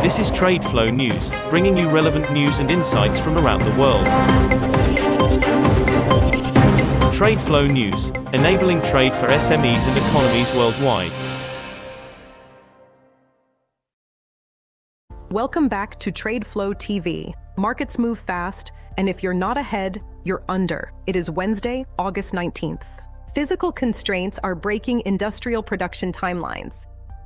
This is Trade Flow News, bringing you relevant news and insights from around the world. Trade Flow News, enabling trade for SMEs and economies worldwide. Welcome back to Trade Flow TV. Markets move fast, and if you're not ahead, you're under. It is Wednesday, August 19th. Physical constraints are breaking industrial production timelines.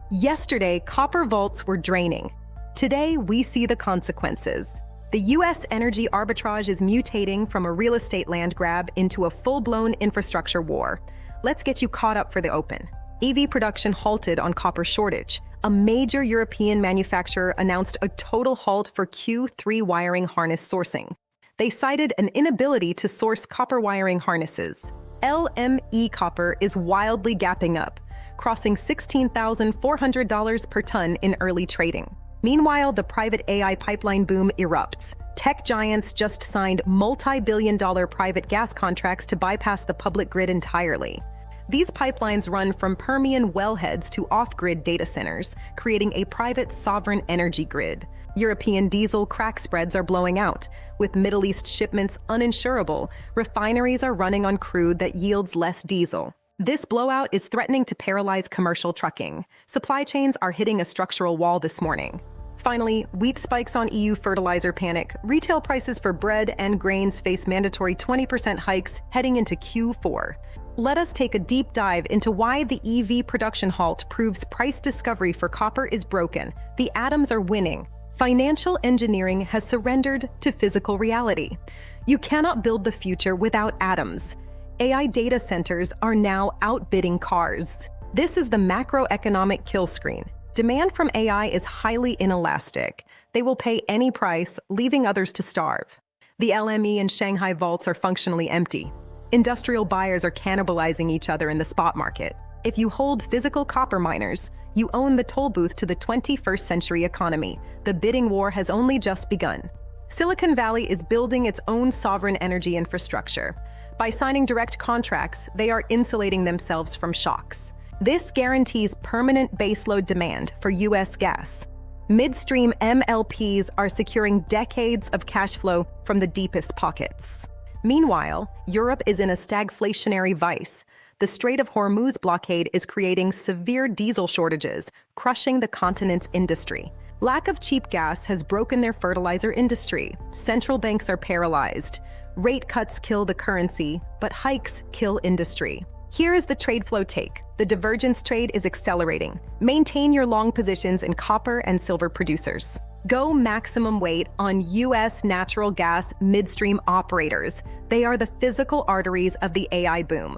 Yesterday, copper vaults were draining. Today, we see the consequences. The U.S. energy arbitrage is mutating from a real estate land grab into a full-blown infrastructure war. Let's get you caught up for the open. EV production halted on copper shortage. A major European manufacturer announced a total halt for Q3 wiring harness sourcing. They cited an inability to source copper wiring harnesses. LME copper is wildly gapping up, crossing $16,400 per ton in early trading. Meanwhile, the private AI pipeline boom erupts. Tech giants just signed multi-billion-dollar private gas contracts to bypass the public grid entirely. These pipelines run from Permian wellheads to off-grid data centers, creating a private sovereign energy grid. European diesel crack spreads are blowing out. With Middle East shipments uninsurable, refineries are running on crude that yields less diesel. This blowout is threatening to paralyze commercial trucking. Supply chains are hitting a structural wall this morning. Finally, wheat spikes on EU fertilizer panic. Retail prices for bread and grains face mandatory 20% hikes heading into Q4. Let us take a deep dive into why the EV production halt proves price discovery for copper is broken. The atoms are winning. Financial engineering has surrendered to physical reality. You cannot build the future without atoms. AI data centers are now outbidding cars. This is the macroeconomic kill screen. Demand from AI is highly inelastic. They will pay any price, leaving others to starve. The LME and Shanghai vaults are functionally empty. Industrial buyers are cannibalizing each other in the spot market. If you hold physical copper miners, you own the toll booth to the 21st century economy. The bidding war has only just begun. Silicon Valley is building its own sovereign energy infrastructure. By signing direct contracts, they are insulating themselves from shocks. This guarantees permanent baseload demand for U.S. gas. Midstream MLPs are securing decades of cash flow from the deepest pockets. Meanwhile, Europe is in a stagflationary vice. The Strait of Hormuz blockade is creating severe diesel shortages, crushing the continent's industry. Lack of cheap gas has broken their fertilizer industry. Central banks are paralyzed. Rate cuts kill the currency, but hikes kill industry. Here is the trade flow take. The divergence trade is accelerating. Maintain your long positions in copper and silver producers. Go maximum weight on U.S. natural gas midstream operators. They are the physical arteries of the AI boom.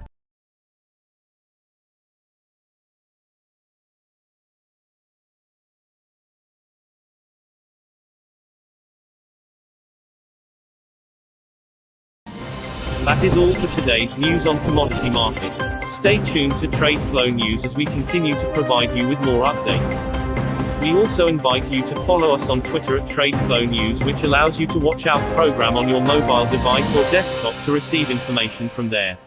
That is all for today's news on commodity markets. Stay tuned to Trade Flow News as we continue to provide you with more updates. We also invite you to follow us on Twitter at Trade Flow News, which allows you to watch our program on your mobile device or desktop to receive information from there.